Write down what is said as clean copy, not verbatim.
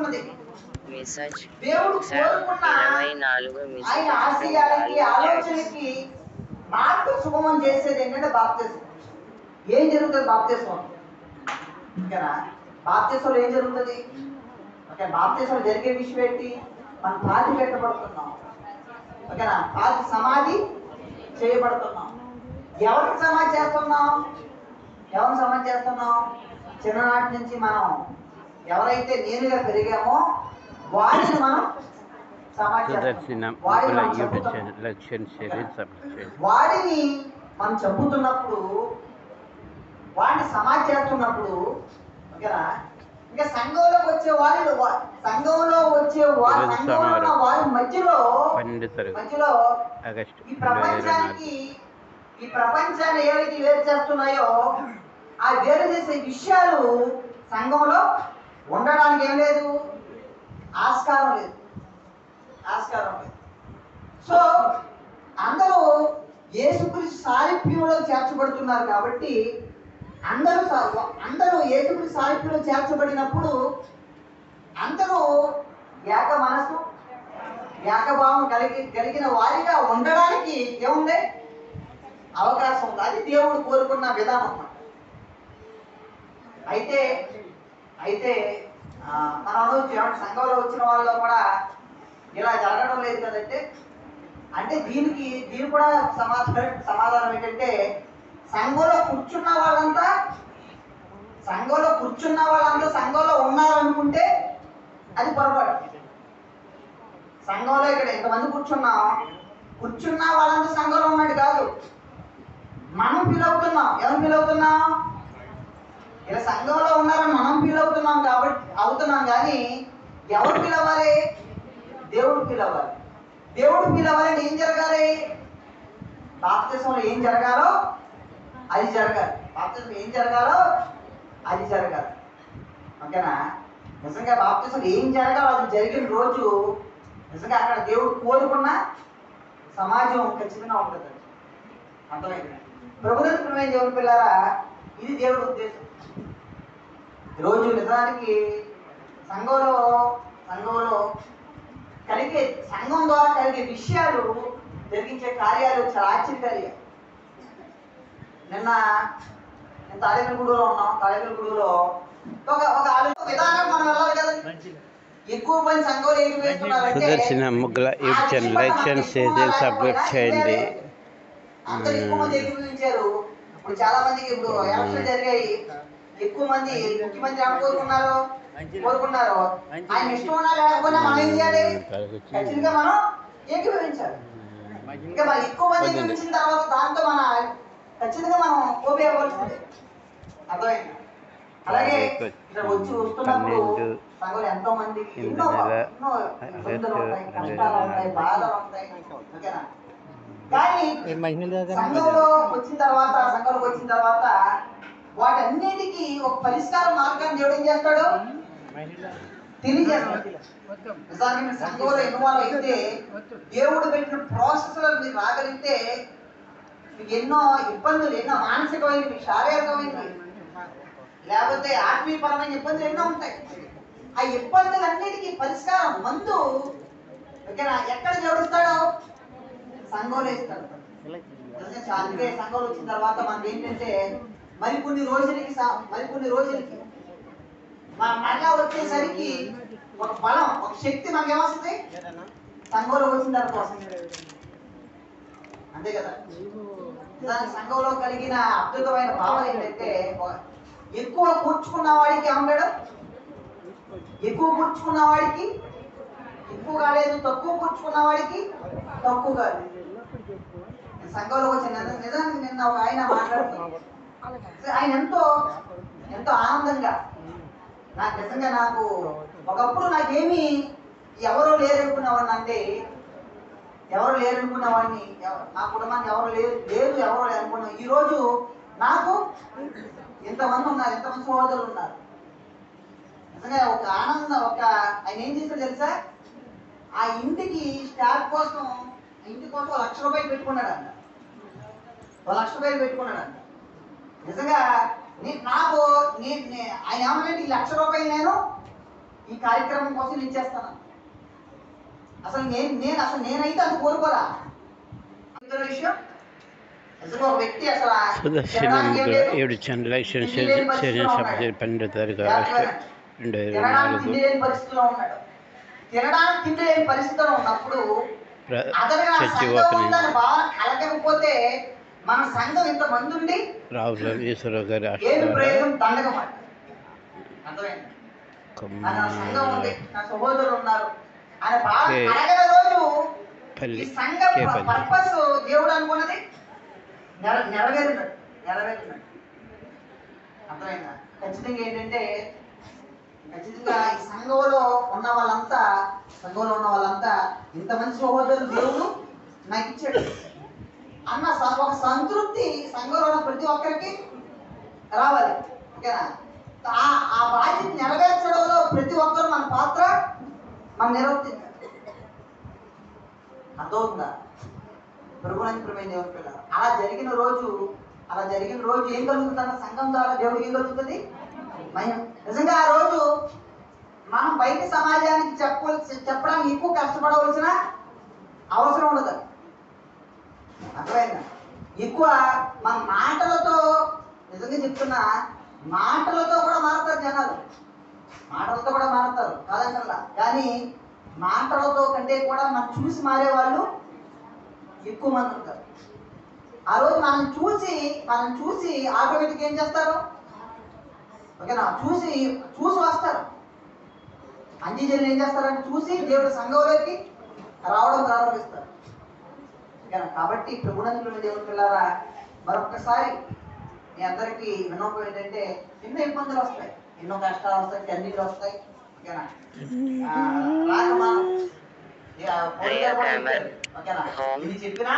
ఉంది. దేవుడు కోరుకున్న ఆయన ఆశయాలకి ఆలోచనకి మార్పు సుగమం చేసేది ఏంటంటే బాప్తిసం. ఏం జరుగుతుంది బాప్తిసం? ఓకేనా? బాప్తిసంలో ఏం జరుగుతుంది? ఓకే, బాప్తిసంలో జరిగే విషయం ఏంటి? మనం పాతి పెట్టబడుతున్నాం. ఓకేనా? పాతి సమాధి చేయబడుతున్నాం. ఎవరికి సమాధి చేస్తున్నాం? ఎవరిని సమాధి చేస్తున్నాం? చిన్ననాటి నుంచి మనం ఎవరైతే నేనుగా పెరిగామో వాడిని మనం వాడిని మనం చంపుతున్నప్పుడు, వాడిని సమాధి చేస్తున్నప్పుడు, ఓకేనా, ఇంకా సంఘంలోకి వచ్చే వాళ్ళు, సంఘంలో వచ్చే సంఘంలో వారి మధ్యలో ఈ ప్రపంచాన్ని ఏవైతే వేరు చేస్తున్నాయో ఆ వేరు చేసే విషయాలు సంఘంలో ఉండడానికి ఏం లేదు, ఆస్కారం లేదు. సో అందరూ యేసుక్రీస్తు సారూప్యంలో చేర్చబడుతున్నారు కాబట్టి అందరూ యేసుక్రీస్తు సారూప్యంలో చేర్చబడినప్పుడు అందరూ ఏక మనసు ఏకభావం కలిగిన వారిగా ఉండడానికి ఏముంది? అవకాశం ఉంది. అది దేవుడు కోరుకున్న విధానం అన్నమాట. అయితే మనం అనవచ్చు, సంఘంలో వచ్చిన వాళ్ళలో కూడా ఇలా జరగడం లేదు కదంటే, అంటే దీనికి కూడా సమాధానం ఏంటంటే, సంఘంలో కూర్చున్న వాళ్ళంతా సంఘంలో ఉన్నారనుకుంటే అది పొరపాటు. సంఘంలో ఇక్కడ ఎంతమంది కూర్చున్న వాళ్ళంతా సంఘంలో ఉన్నట్టు కాదు. మనం ఫీల్ అవుతున్నాం. ఎవరు ఫీల్ అవుతున్నాం? ఇలా సంఘంలో ఉన్నారని మనం ఫీల్ అవుతున్నాం కానీ ఎవరు ఫీల్ అవ్వాలి? దేవుడు ఫీల్ అవ్వాలి. దేవుడు ఫీల్ అవ్వాలంటే ఏం జరగాలి? బాప్తిసంలో ఏం జరగాలో అది జరగాలి. బాప్తిసంలో ఏం జరగాలో అది జరగాలి. ఓకేనా? నిజంగా బాప్తిసంలో ఏం జరగాలో అది జరిగిన రోజు నిజంగా అక్కడ దేవుడు కోరుకున్న సమాజం ఖచ్చితంగా ఉంటుంది. అర్థమైంది? ప్రభుత్వ దేవుని పిల్లారా, ఇది దేవుడి ఉద్దేశం. ఈరోజు నిజానికి సంఘంలో సంఘం ద్వారా కలిగే విషయాలు, జరిగించే కార్యాలు చాలా ఆశ్చర్యకారిగా. నిన్న తాడేపల్లిగూడలో ఉన్నాం. తాడేపల్లిగూడలో ఒక విధానం మనం వెళ్ళాలి కదా. ఎక్కువ మంది సంఘంలో ఏం వేస్తున్నారంటే అందరూ ఎక్కువ మంది ఏకీభవించారు. ఇప్పుడు చాలా మందికి ఇప్పుడు ఎలక్షన్ జరిగాయి. ఎక్కువ మంది ముఖ్యమంత్రి కోరుకున్నారు. ఆయన ఇష్టం ఉన్నా లేకపోయినా మనం ఏం చేయాలి? ఖచ్చితంగా మనం ఏకీభవించాలి. ఇంకా మనం ఎక్కువ మంది ఏకీభవించిన తర్వాత దాంతో ఖచ్చితంగా మనం ఉపయోగపడుతుంది. అర్థమైంది? అలాగే ఇక్కడ వస్తున్నప్పుడు సంఘంలో ఎంతో మందికి ఎన్నో ఇబ్బందులు ఉంటాయి, కష్టాలు ఉంటాయి, బాధలు ఉంటాయి. ఓకేనా? కానీ సంఘంలోకి వచ్చిన తర్వాత వాటన్నిటికీ ఒక పరిష్కార మార్గాన్ని దేవుడు ఏం చేస్తాడు? తెలియజేస్తాడు. నిజానికి సంఘంలో ఇన్వాల్వ్ అయితే, దేవుడు పెట్టిన ప్రాసెస్ లో మీరు రాగలిగితే మీకు ఎన్నో ఇబ్బందులు, ఎన్నో మానసికమైనవి, శారీరకమైనవి, లేకపోతే ఆత్మీయపరమైన ఇబ్బందులు ఎన్నో ఉంటాయి. ఆ ఇబ్బందులన్నిటికీ పరిష్కారం మందు ఓకేనా ఎక్కడ జోడిస్తాడో సంఘంలో ఇస్తాడు. అందుకే సంఘంలో వచ్చిన తర్వాత మనకి ఏంటంటే మరికొన్ని రోజులకి మళ్ళా వచ్చేసరికి ఒక బలం, ఒక శక్తి మనకి ఏమొస్తుంది? సంఘంలో వచ్చిన తర్వాత అంతే కదా. దానికి సంఘంలో కలిగిన అద్భుతమైన భావన ఏంటంటే, ఎక్కువ కూర్చుకున్న వాడికి ఏమంటాడు? ఎక్కువ కూర్చుకున్న వాడికి ఎక్కువ కాలేదు, తక్కువ కూర్చుకున్న వాడికి తక్కువ కాదు. సంఘంలోకి వచ్చిన నిజానికి నిన్న ఒక ఆయన మాట్లాడుతున్నాడు. ఆయన ఎంతో ఆనందంగా, నాకు ఒకప్పుడు నాకేమీ ఎవరో లేరనుకునేవాడిని. అంటే ఎవరు లేరనుకునేవాడిని, నా కుటుంబానికి ఎవరు లేరనుకున్నా. ఈరోజు నాకు ఎంతమంది ఉన్నారు, ఎంతమంది సహోదరులు ఉన్నారు. నిజంగా ఒక ఆనందం. ఆయన ఏం చేశాడు తెలుసా? ఆ ఇంటికి స్టార్ట్ కోసం ఇంటి కోసం 1,00,000 రూపాయలు పెట్టుకున్నాడంట. 1,00,000 రూపాయలు పెట్టుకున్నాడంట. నిజంగా ఆయన ఏమనంటే ఈ 1,00,000 రూపాయలు నేను ఈ కార్యక్రమం కోసం నేను చేస్తాను. అసలు నేనైతే అంత కోరుకోరా. ఇతర విషయం అసలు ఒక వ్యక్తి అసలు సదస్సునందు 7 ఛానల్ శరీర 12 తారీఖు ఆగస్టు 2024 తిండి లేని పరిస్థితిలో ఉన్నాడు. తినడానికి తిండి లేని పరిస్థితిలో ఉన్నప్పుడు అతనికి ఆ సంఘం ఉందని భావన కలగకపోతే మన సంఘం ఇంత మంది ఉండి రావుల ఈశ్వరరావు గారి ఏమి ప్రయోజనం దండగమాట. అర్థమైంది? నా సంఘం ఉంది, నా సహోదరులు ఉన్నారు అనే భావన కలగని రోజు ఈ సంఘ పర్పస్ దేవుడు అనుకున్నది నెరవేరినట్టు. అర్థమైందా? ఖచ్చితంగా ఏంటంటే ఖచ్చితంగా ఈ సంఘంలో ఉన్న వాళ్ళంతా ఇంతమంది సహోదరులు దేవుడు నాకు ఇచ్చాడు అన్న ఒక సంతృప్తి సంఘంలో ఉన్న ప్రతి ఒక్కరికి రావాలి. ఓకేనా? ఆ బాధ్యత నెరవేర్చడంలో ప్రతి ఒక్కరు మన పాత్ర మనం నిర్వర్తించాలి. అర్థమవుతుందా? ప్రభువుని ప్రియమైన దేవుని పిల్లలు, అలా జరిగిన రోజు ఏం కలుగుతుంది? సంఘం ద్వారా దేవుడికి ఏం కలుగుతుంది? నిజంగా ఆ రోజు మనం బయట సమాజానికి చెప్పడానికి ఎక్కువ కష్టపడవలసిన అవసరం ఉండదు. అర్థమైందా? ఎక్కువ మన మాటలతో, నిజంగా చెప్తున్నా, మాటలతో కూడా మారుతారు జనాలు, మాటలతో కూడా మారుతారు కాదంటల్లా. కానీ మాటలతో కంటే కూడా మనం చూసి మారే వాళ్ళు ఎక్కువ మంది ఉంటారు. ఆ రోజు మనం చూసి ఆటోమేటిక్ ఏం చేస్తారు? ఓకేనా? చూసి వస్తారు. అంజీజనులు ఏం చేస్తారంటే చూసి దేవుడి సంఘంలోకి రావడం ప్రారంభిస్తారు. ఓకేనా? కాబట్టి ప్రభువునందు దేవుని పిల్లారా, మరొకసారి మీ అందరికీ విన్నపం ఏంటంటే, ఎన్నో ఇబ్బందులు వస్తాయి, ఎన్నో కష్టాలు వస్తాయి, కన్నీళ్ళు వస్తాయి. ఓకేనా? ఓకేనా? ఇది చెప్పినా